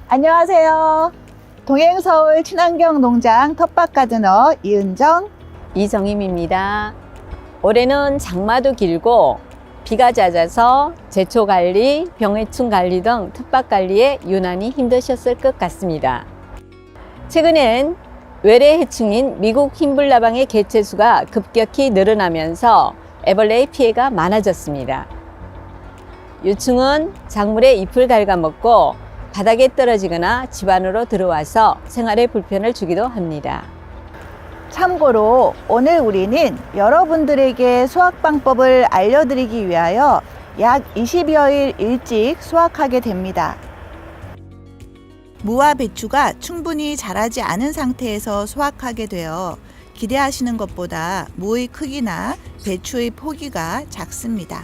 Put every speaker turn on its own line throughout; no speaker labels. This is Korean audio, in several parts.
안녕하세요. 동행서울 친환경 농장 텃밭 가드너 이은정,
이정임입니다. 올해는 장마도 길고 비가 잦아서 제초 관리, 병해충 관리 등 텃밭 관리에 유난히 힘드셨을 것 같습니다. 최근엔 외래 해충인 미국 흰불나방의 개체수가 급격히 늘어나면서 애벌레의 피해가 많아졌습니다. 유충은 작물의 잎을 갉아먹고 바닥에 떨어지거나 집 안으로 들어와서 생활에 불편을 주기도 합니다.
참고로 오늘 우리는 여러분들에게 수확 방법을 알려드리기 위하여 약 20여일 일찍 수확하게 됩니다. 무와 배추가 충분히 자라지 않은 상태에서 수확하게 되어 기대하시는 것보다 무의 크기나 배추의 포기가 작습니다.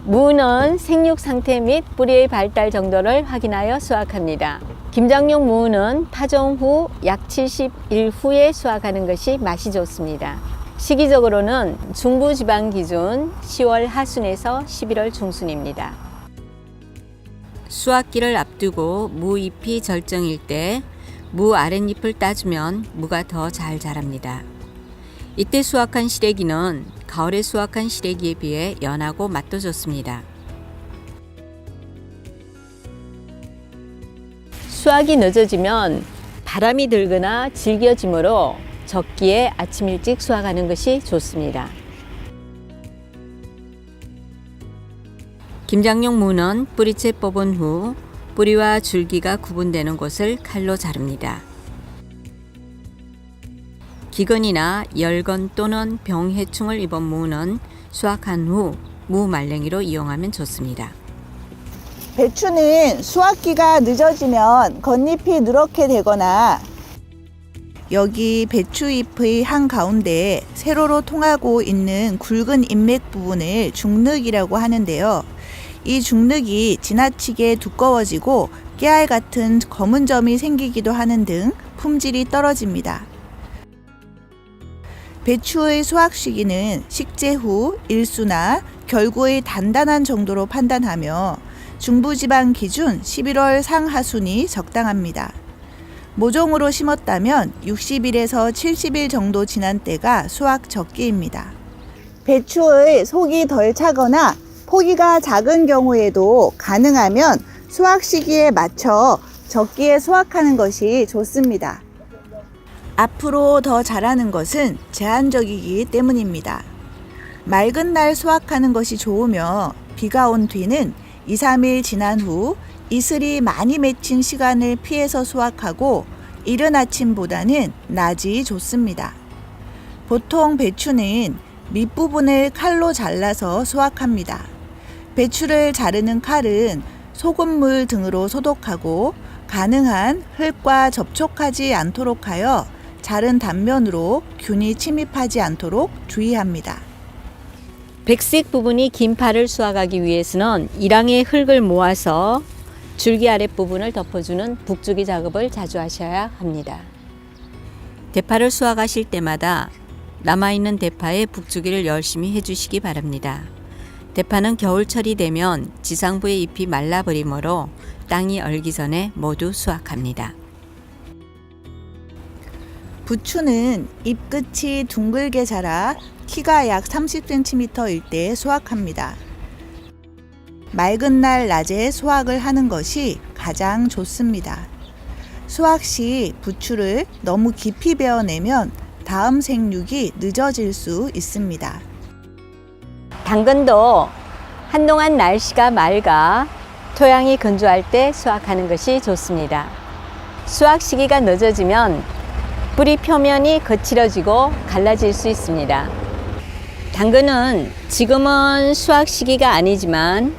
무는 생육 상태 및 뿌리의 발달 정도를 확인하여 수확합니다. 김장용 무는 파종 후 약 70일 후에 수확하는 것이 맛이 좋습니다. 시기적으로는 중부지방 기준 10월 하순에서 11월 중순입니다. 수확기를 앞두고 무 잎이 절정일 때 무 아랫잎을 따주면 무가 더 잘 자랍니다. 이때 수확한 시래기는 가을에 수확한 시래기에 비해 연하고 맛도 좋습니다. 수확이 늦어지면 바람이 들거나 질겨지므로 적기에 아침 일찍 수확하는 것이 좋습니다. 김장용 무는 뿌리채 뽑은 후 뿌리와 줄기가 구분되는 곳을 칼로 자릅니다. 기근이나 열건 또는 병해충을 입은 무는 수확한 후 무 말랭이로 이용하면 좋습니다.
배추는 수확기가 늦어지면 겉잎이 누렇게 되거나 여기 배추잎의 한가운데 세로로 통하고 있는 굵은 잎맥 부분을 중륵이라고 하는데요. 이 중륵이 지나치게 두꺼워지고 깨알 같은 검은 점이 생기기도 하는 등 품질이 떨어집니다. 배추의 수확 시기는 식재 후 일수나 결구의 단단한 정도로 판단하며 중부지방 기준 11월 상하순이 적당합니다. 모종으로 심었다면 60일에서 70일 정도 지난 때가 수확 적기입니다. 배추의 속이 덜 차거나 포기가 작은 경우에도 가능하면 수확 시기에 맞춰 적기에 수확하는 것이 좋습니다. 앞으로 더 자라는 것은 제한적이기 때문입니다. 맑은 날 수확하는 것이 좋으며 비가 온 뒤는 2, 3일 지난 후 이슬이 많이 맺힌 시간을 피해서 수확하고 이른 아침보다는 낮이 좋습니다. 보통 배추는 밑부분을 칼로 잘라서 수확합니다. 배추를 자르는 칼은 소금물 등으로 소독하고 가능한 흙과 접촉하지 않도록 하여 자른 단면으로 균이 침입하지 않도록 주의합니다.
백색 부분이 긴 파를 수확하기 위해서는 일항의 흙을 모아서 줄기 아랫부분을 덮어주는 북주기 작업을 자주 하셔야 합니다. 대파를 수확하실 때마다 남아있는 대파에 북주기를 열심히 해주시기 바랍니다. 대파는 겨울철이 되면 지상부의 잎이 말라버리므로 땅이 얼기 전에 모두 수확합니다.
부추는 잎 끝이 둥글게 자라 키가 약 30cm일 때 수확합니다. 맑은 날 낮에 수확을 하는 것이 가장 좋습니다. 수확 시 부추를 너무 깊이 베어내면 다음 생육이 늦어질 수 있습니다.
당근도 한동안 날씨가 맑아 토양이 건조할 때 수확하는 것이 좋습니다. 수확 시기가 늦어지면 뿌리 표면이 거칠어지고 갈라질 수 있습니다. 당근은 지금은 수확 시기가 아니지만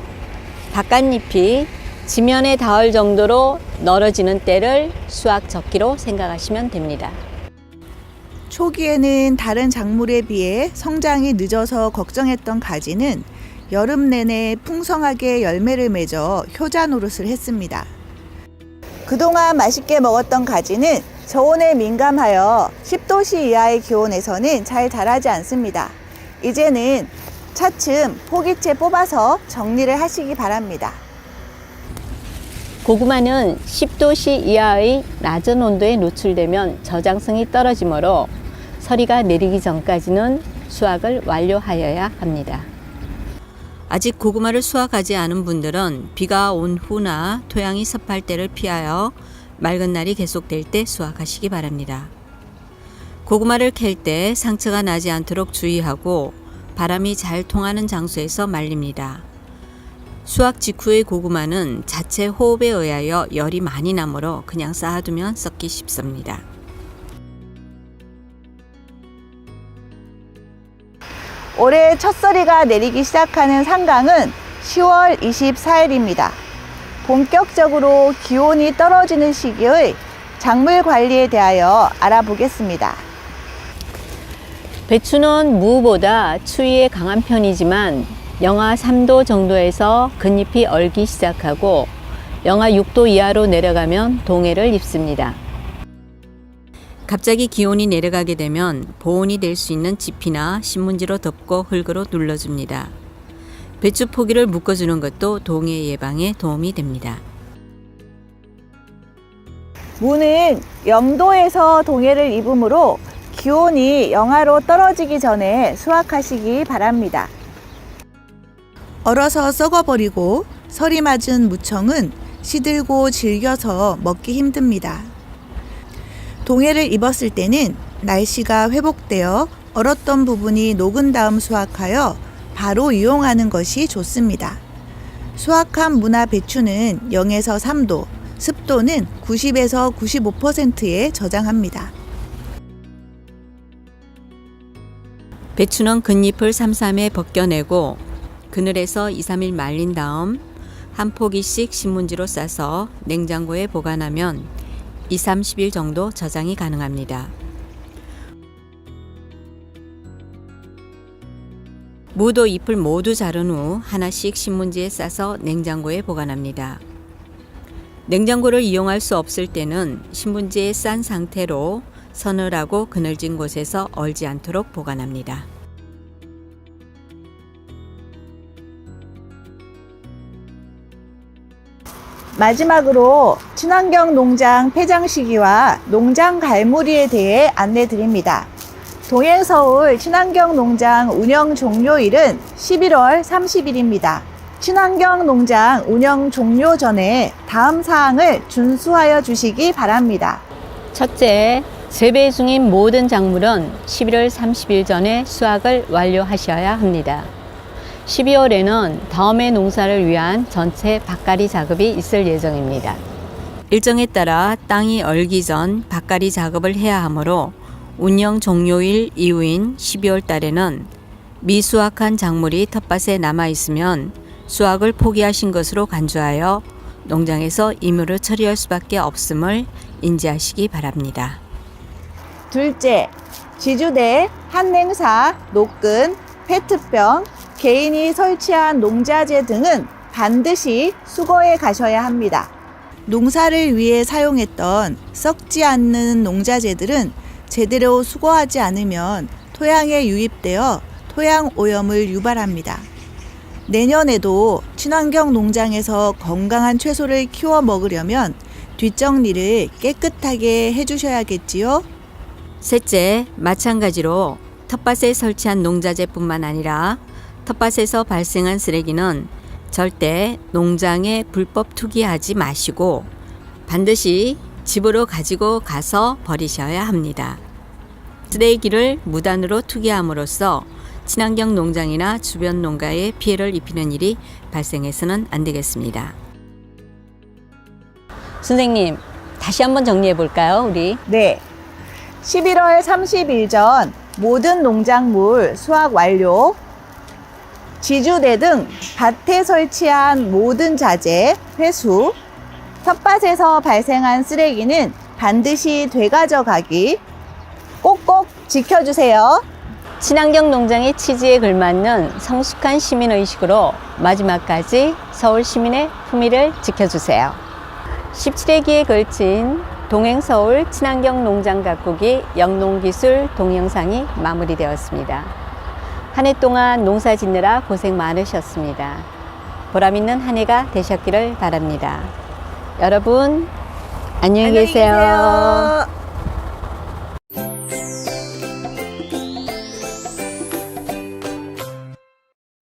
바깥잎이 지면에 닿을 정도로 늘어지는 때를 수확 적기로 생각하시면 됩니다.
초기에는 다른 작물에 비해 성장이 늦어서 걱정했던 가지는 여름 내내 풍성하게 열매를 맺어 효자 노릇을 했습니다. 그동안 맛있게 먹었던 가지는 저온에 민감하여 10도씨 이하의 기온에서는 잘 자라지 않습니다. 이제는 차츰 포기채 뽑아서 정리를 하시기 바랍니다.
고구마는 10도씨 이하의 낮은 온도에 노출되면 저장성이 떨어지므로 서리가 내리기 전까지는 수확을 완료하여야 합니다. 아직 고구마를 수확하지 않은 분들은 비가 온 후나 토양이 습할 때를 피하여 맑은 날이 계속될 때 수확하시기 바랍니다. 고구마를 캘 때 상처가 나지 않도록 주의하고 바람이 잘 통하는 장소에서 말립니다. 수확 직후의 고구마는 자체 호흡에 의하여 열이 많이 나므로 그냥 쌓아두면 썩기 쉽습니다.
올해 첫서리가 내리기 시작하는 상강은 10월 24일입니다. 본격적으로 기온이 떨어지는 시기의 작물 관리에 대하여 알아보겠습니다.
배추는 무보다 추위에 강한 편이지만 영하 3도 정도에서 긋잎이 얼기 시작하고 영하 6도 이하로 내려가면 동해를 입습니다. 갑자기 기온이 내려가게 되면 보온이 될 수 있는 지피나 신문지로 덮고 흙으로 눌러줍니다. 배추 포기를 묶어주는 것도 동해 예방에 도움이 됩니다.
무는 영도에서 동해를 입으므로 기온이 영하로 떨어지기 전에 수확하시기 바랍니다. 얼어서 썩어버리고 설이 맞은 무청은 시들고 질겨서 먹기 힘듭니다. 동해를 입었을 때는 날씨가 회복되어 얼었던 부분이 녹은 다음 수확하여 바로 이용하는 것이 좋습니다. 수확한 무나 배추는 0에서 3도, 습도는 90에서 95%에 저장합니다.
배추는 긋잎을 삼삼에 벗겨내고 그늘에서 2-3일 말린 다음 한 포기씩 신문지로 싸서 냉장고에 보관하면 2-30일 정도 저장이 가능합니다. 무도 잎을 모두 자른 후 하나씩 신문지에 싸서 냉장고에 보관합니다. 냉장고를 이용할 수 없을 때는 신문지에 싼 상태로 서늘하고 그늘진 곳에서 얼지 않도록 보관합니다.
마지막으로 친환경 농장 폐장 시기와 농장 갈무리에 대해 안내 드립니다. 동행서울 친환경 농장 운영 종료일은 11월 30일입니다. 친환경 농장 운영 종료 전에 다음 사항을 준수하여 주시기 바랍니다.
첫째, 재배 중인 모든 작물은 11월 30일 전에 수확을 완료하셔야 합니다. 12월에는 다음해 농사를 위한 전체 밭갈이 작업이 있을 예정입니다. 일정에 따라 땅이 얼기 전 밭갈이 작업을 해야 하므로 운영 종료일 이후인 12월 달에는 미수확한 작물이 텃밭에 남아 있으면 수확을 포기하신 것으로 간주하여 농장에서 임의로 처리할 수밖에 없음을 인지하시기 바랍니다.
둘째, 지주대, 한냉사, 노끈, 페트병, 개인이 설치한 농자재 등은 반드시 수거해 가셔야 합니다. 농사를 위해 사용했던 썩지 않는 농자재들은 제대로 수거하지 않으면 토양에 유입되어 토양 오염을 유발합니다. 내년에도 친환경 농장에서 건강한 채소를 키워 먹으려면 뒷정리를 깨끗하게 해주셔야겠지요?
셋째, 마찬가지로 텃밭에 설치한 농자재뿐만 아니라 텃밭에서 발생한 쓰레기는 절대 농장에 불법 투기하지 마시고 반드시 집으로 가지고 가서 버리셔야 합니다. 쓰레기를 무단으로 투기함으로써 친환경 농장이나 주변 농가에 피해를 입히는 일이 발생해서는 안 되겠습니다. 선생님, 다시 한번 정리해 볼까요, 우리?
네. 11월 30일 전 모든 농작물 수확 완료. 지주대 등 밭에 설치한 모든 자재 회수. 텃밭에서 발생한 쓰레기는 반드시 되가져가기. 꼭꼭 지켜주세요.
친환경 농장의 취지에 걸맞는 성숙한 시민의식으로 마지막까지 서울 시민의 품위를 지켜주세요. 17회기에 걸친 동행서울 친환경 농장 가꾸기 영농기술 동영상이 마무리되었습니다. 한 해 동안 농사 짓느라 고생 많으셨습니다. 보람 있는 한 해가 되셨기를 바랍니다. 여러분, 안녕히 계세요.